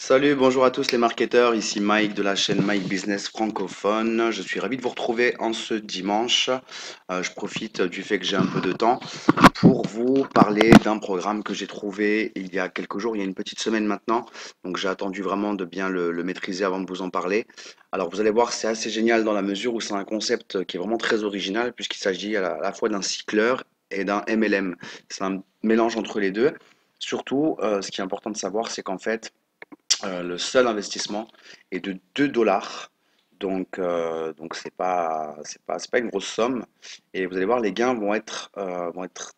Salut, bonjour à tous les marketeurs, ici Mike de la chaîne Mike Business francophone. Je suis ravi de vous retrouver en ce dimanche. Je profite du fait que j'ai un peu de temps pour vous parler d'un programme que j'ai trouvé il y a quelques jours, il y a une petite semaine maintenant. Donc j'ai attendu vraiment de bien le maîtriser avant de vous en parler. Alors vous allez voir, c'est assez génial dans la mesure où c'est un concept qui est vraiment très original puisqu'il s'agit à la fois d'un cycleur et d'un MLM. C'est un mélange entre les deux. Surtout, ce qui est important de savoir, c'est qu'en fait, le seul investissement est de 2 dollars. Donc c'est pas une grosse somme. Et vous allez voir, les gains vont être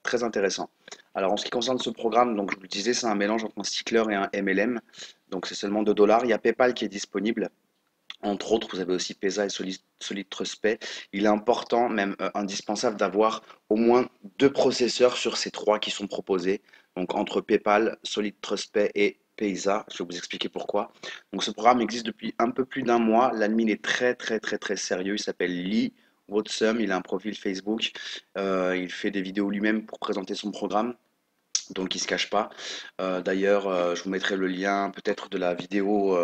très intéressants. Alors, en ce qui concerne ce programme, donc je vous le disais, c'est un mélange entre un stickler et un MLM. Donc, c'est seulement 2 dollars. Il y a PayPal qui est disponible. Entre autres, vous avez aussi Pesa et Solid Trust Pay. Il est important, même indispensable, d'avoir au moins deux processeurs sur ces trois qui sont proposés. Donc entre PayPal, Solid Trust Pay et Pesa. Je vais vous expliquer pourquoi. Donc ce programme existe depuis un peu plus d'un mois. L'admin est très très très très sérieux. Il s'appelle Lee Wotsum. Il a un profil Facebook. Il fait des vidéos lui-même pour présenter son programme. Donc il se cache pas. D'ailleurs, je vous mettrai le lien peut-être de la vidéo.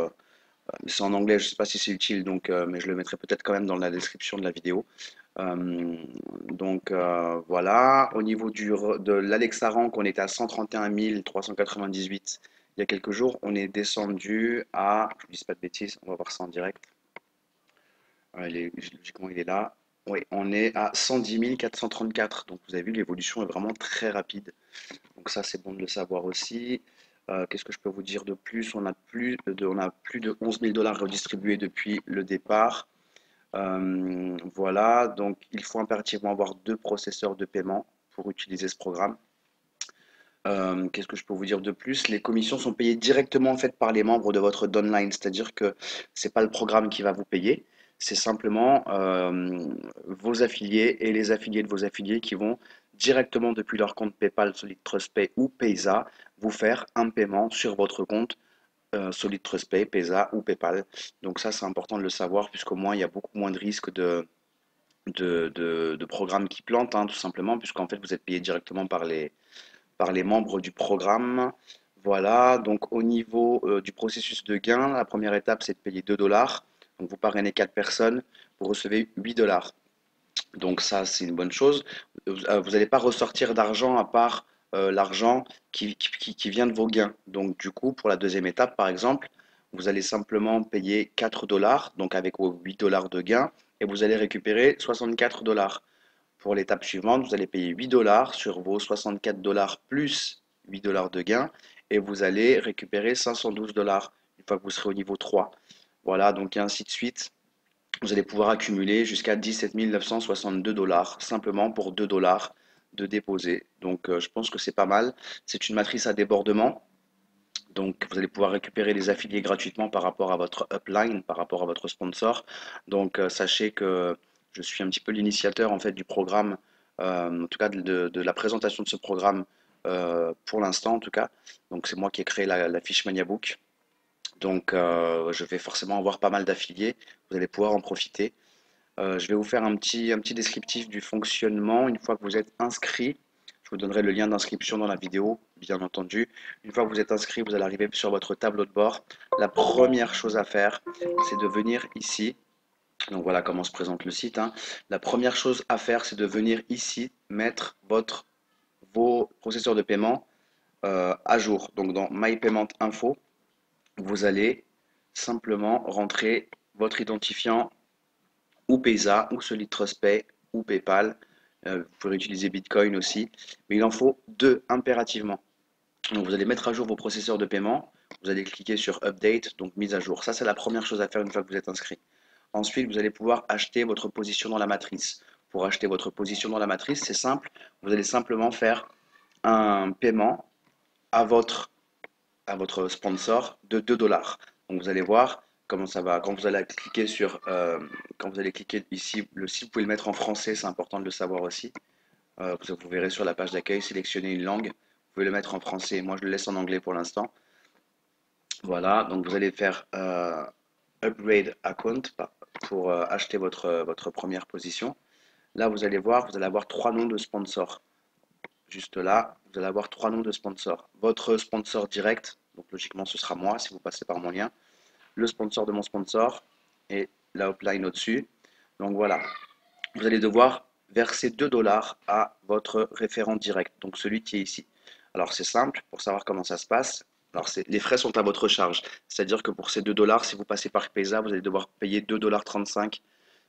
C'est en anglais, je ne sais pas si c'est utile, mais je le mettrai peut-être quand même dans la description de la vidéo. Voilà, au niveau de l'Alexa Rank, on était à 131 398 il y a quelques jours. On est descendu à, je ne dis pas de bêtises, on va voir ça en direct. Logiquement, il est là. Oui, on est à 110 434. Donc vous avez vu, l'évolution est vraiment très rapide. Donc ça, c'est bon de le savoir aussi. Qu'est-ce que je peux vous dire de plus? On a plus de 11 000 dollars redistribués depuis le départ. Voilà, donc il faut impérativement avoir deux processeurs de paiement pour utiliser ce programme. Qu'est-ce que je peux vous dire de plus? Les commissions sont payées directement en fait par les membres de votre downline, c'est-à-dire que c'est pas le programme qui va vous payer, c'est simplement vos affiliés et les affiliés de vos affiliés qui vont directement depuis leur compte PayPal, Solid Trust Pay ou Paysa vous faire un paiement sur votre compte Solid Trust Pay, Paysa ou PayPal. Donc ça c'est important de le savoir puisqu'au moins il y a beaucoup moins de risques de programmes qui plantent, hein, tout simplement, puisqu'en fait vous êtes payé directement par les membres du programme. Voilà, donc au niveau du processus de gain, la première étape c'est de payer 2 dollars. Donc vous parrainez 4 personnes, vous recevez 8 dollars. Donc ça c'est une bonne chose. Vous n'allez pas ressortir d'argent à part l'argent qui vient de vos gains. Donc du coup pour la deuxième étape par exemple, vous allez simplement payer 4 dollars, donc avec vos 8 dollars de gain, et vous allez récupérer 64 dollars. Pour l'étape suivante, vous allez payer 8 dollars sur vos 64 dollars plus 8 dollars de gain et vous allez récupérer 512 dollars une fois que vous serez au niveau 3. Voilà, donc et ainsi de suite. Vous allez pouvoir accumuler jusqu'à 17 962 dollars simplement pour 2 dollars de déposer. Donc je pense que c'est pas mal. C'est une matrice à débordement. Donc vous allez pouvoir récupérer les affiliés gratuitement par rapport à votre upline, par rapport à votre sponsor. Donc sachez que je suis un petit peu l'initiateur en fait du programme, en tout cas de la présentation de ce programme pour l'instant en tout cas. Donc c'est moi qui ai créé la fiche Maniabook. Donc je vais forcément avoir pas mal d'affiliés. Vous allez pouvoir en profiter. Je vais vous faire un petit descriptif du fonctionnement une fois que vous êtes inscrit. Je vous donnerai le lien d'inscription dans la vidéo, bien entendu. Une fois que vous êtes inscrit, vous allez arriver sur votre tableau de bord. La première chose à faire, c'est de venir ici. Donc voilà comment se présente le site, hein. La première chose à faire, c'est de venir ici mettre vos processeurs de paiement à jour. Donc dans My Payment Info, vous allez simplement rentrer votre identifiant ou Paysa, ou Solid Trust Pay, ou PayPal. Vous pouvez utiliser Bitcoin aussi, mais il en faut deux impérativement. Donc vous allez mettre à jour vos processeurs de paiement, vous allez cliquer sur Update, donc mise à jour. Ça, c'est la première chose à faire une fois que vous êtes inscrit. Ensuite, vous allez pouvoir acheter votre position dans la matrice. Pour acheter votre position dans la matrice, c'est simple. Vous allez simplement faire un paiement à votre sponsor de 2 dollars. Donc vous allez voir comment ça va. Quand vous allez cliquer ici, le site, vous pouvez le mettre en français, c'est important de le savoir aussi. Vous verrez sur la page d'accueil, sélectionnez une langue. Vous pouvez le mettre en français. Moi, je le laisse en anglais pour l'instant. Voilà, donc vous allez faire Upgrade Account pour acheter votre première position. Là, vous allez voir, vous allez avoir trois noms de sponsors. Juste là, vous allez avoir trois noms de sponsors. Votre sponsor direct, Donc logiquement, ce sera moi si vous passez par mon lien. Le sponsor de mon sponsor et la upline au-dessus. Donc voilà, vous allez devoir verser 2 dollars à votre référent direct, donc celui qui est ici. Alors c'est simple, pour savoir comment ça se passe. Alors les frais sont à votre charge, c'est-à-dire que pour ces 2 dollars, si vous passez par Payza, vous allez devoir payer 2,35 $.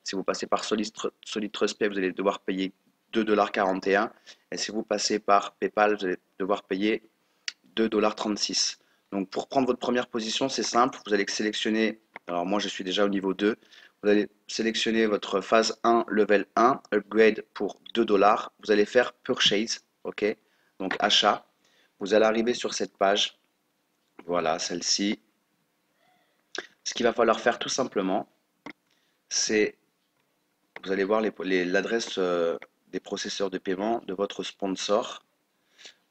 Si vous passez par Solid Trust Pay, vous allez devoir payer 2,41 $. Et si vous passez par PayPal, vous allez devoir payer 2,36 $. Donc pour prendre votre première position, c'est simple, vous allez sélectionner, alors moi je suis déjà au niveau 2, vous allez sélectionner votre phase 1, level 1, upgrade pour 2 dollars, vous allez faire purchase, ok, donc achat, vous allez arriver sur cette page, voilà, celle-ci. Ce qu'il va falloir faire tout simplement, c'est, vous allez voir l'adresse des processeurs de paiement de votre sponsor.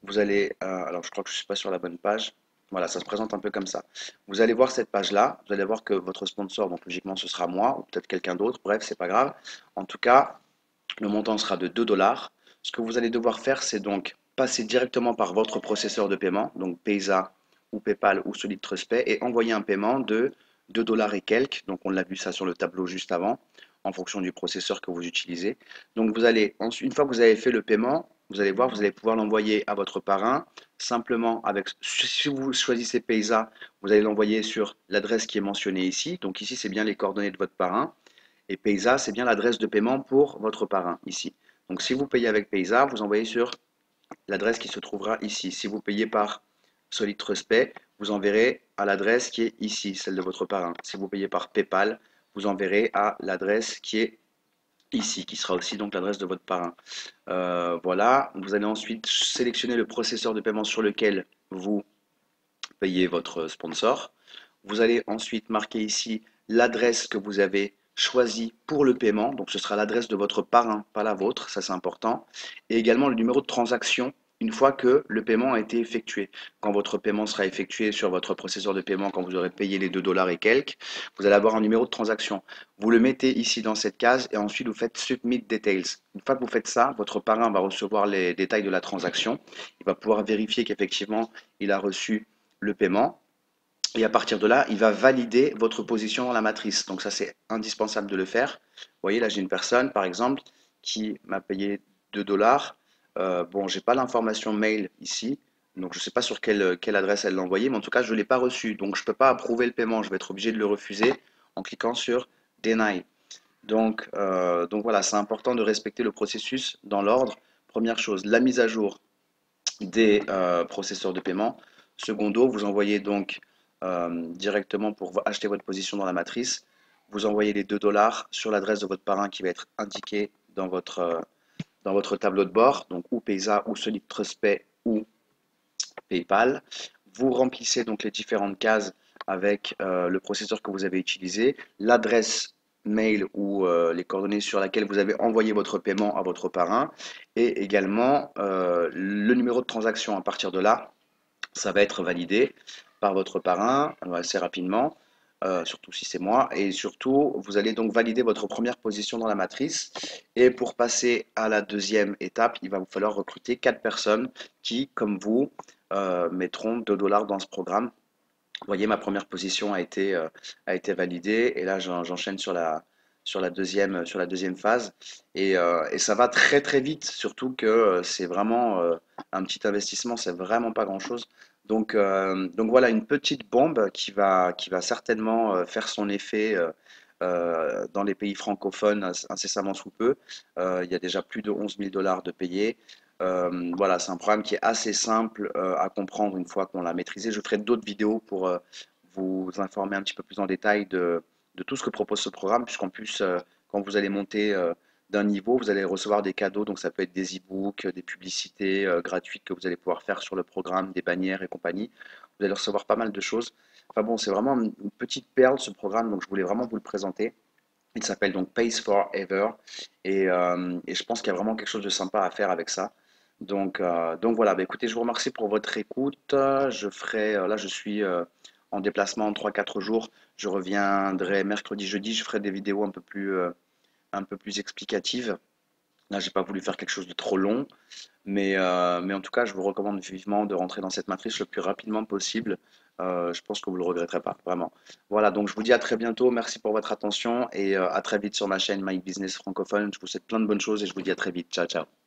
Vous allez, alors je crois que je ne suis pas sur la bonne page. Voilà, ça se présente un peu comme ça. Vous allez voir cette page-là, vous allez voir que votre sponsor, donc logiquement ce sera moi ou peut-être quelqu'un d'autre, bref, c'est pas grave. En tout cas, le montant sera de 2 dollars. Ce que vous allez devoir faire, c'est donc passer directement par votre processeur de paiement, donc Payza ou PayPal ou Solid Trust Pay, et envoyer un paiement de 2 dollars et quelques. Donc on l'a vu ça sur le tableau juste avant, en fonction du processeur que vous utilisez. Donc vous allez, une fois que vous avez fait le paiement, vous allez voir, vous allez pouvoir l'envoyer à votre parrain, simplement avec, si vous choisissez Payza, vous allez l'envoyer sur l'adresse qui est mentionnée ici. Donc ici, c'est bien les coordonnées de votre parrain. Et Payza, c'est bien l'adresse de paiement pour votre parrain ici. Donc si vous payez avec Payza, vous envoyez sur l'adresse qui se trouvera ici. Si vous payez par Solid Trust Pay, vous enverrez à l'adresse qui est ici, celle de votre parrain. Si vous payez par PayPal, vous enverrez à l'adresse qui est ici, qui sera aussi donc l'adresse de votre parrain. Voilà, vous allez ensuite sélectionner le processeur de paiement sur lequel vous payez votre sponsor. Vous allez ensuite marquer ici l'adresse que vous avez choisie pour le paiement. Donc ce sera l'adresse de votre parrain, pas la vôtre, ça c'est important. Et également le numéro de transaction une fois que le paiement a été effectué. Quand votre paiement sera effectué sur votre processeur de paiement, quand vous aurez payé les 2 dollars et quelques, vous allez avoir un numéro de transaction. Vous le mettez ici dans cette case et ensuite vous faites Submit Details. Une fois que vous faites ça, votre parrain va recevoir les détails de la transaction. Il va pouvoir vérifier qu'effectivement il a reçu le paiement. Et à partir de là, il va valider votre position dans la matrice. Donc ça, c'est indispensable de le faire. Vous voyez, là, j'ai une personne, par exemple, qui m'a payé 2 dollars. Bon, j'ai pas l'information mail ici. Donc je ne sais pas sur quelle adresse elle l'a envoyé, mais en tout cas, je ne l'ai pas reçu. Donc je ne peux pas approuver le paiement. Je vais être obligé de le refuser en cliquant sur Deny. Donc voilà, c'est important de respecter le processus dans l'ordre. Première chose, la mise à jour des processeurs de paiement. Secondo, vous envoyez donc directement pour acheter votre position dans la matrice, vous envoyez les 2 dollars sur l'adresse de votre parrain qui va être indiquée dans votre tableau de bord, donc ou Payza, ou Solid Trust Pay, ou PayPal. Vous remplissez donc les différentes cases avec le processeur que vous avez utilisé, l'adresse mail ou les coordonnées sur laquelle vous avez envoyé votre paiement à votre parrain et également le numéro de transaction. À partir de là, ça va être validé par votre parrain assez rapidement, surtout si c'est moi. Et surtout, vous allez donc valider votre première position dans la matrice. Et pour passer à la deuxième étape, il va vous falloir recruter 4 personnes qui, comme vous, mettront 2 dollars dans ce programme. Vous voyez, ma première position a été validée. Et là, j'enchaîne sur la deuxième phase. Et ça va très très vite, surtout que c'est vraiment un petit investissement, c'est vraiment pas grand-chose. Donc voilà, une petite bombe qui va certainement faire son effet dans les pays francophones incessamment sous peu. Il y a déjà plus de 11 000 dollars de payés. Voilà, c'est un programme qui est assez simple à comprendre une fois qu'on l'a maîtrisé. Je ferai d'autres vidéos pour vous informer un petit peu plus en détail de tout ce que propose ce programme, puisqu'en plus, quand vous allez monter d'un niveau, vous allez recevoir des cadeaux, donc ça peut être des e-books, des publicités gratuites que vous allez pouvoir faire sur le programme, des bannières et compagnie. Vous allez recevoir pas mal de choses. Enfin bon, c'est vraiment une petite perle ce programme, donc je voulais vraiment vous le présenter. Il s'appelle donc Pays Forever et je pense qu'il y a vraiment quelque chose de sympa à faire avec ça. Donc voilà, bah écoutez, je vous remercie pour votre écoute. Je ferai, là je suis en déplacement en 3 4 jours. Je reviendrai mercredi, jeudi, je ferai des vidéos un peu plus explicatives Là, j'ai pas voulu faire quelque chose de trop long, mais en tout cas, je vous recommande vivement de rentrer dans cette matrice le plus rapidement possible. Je pense que vous le regretterez pas, vraiment. Voilà, donc je vous dis à très bientôt. Merci pour votre attention et à très vite sur ma chaîne My Business Francophone. Je vous souhaite plein de bonnes choses et je vous dis à très vite. Ciao, ciao.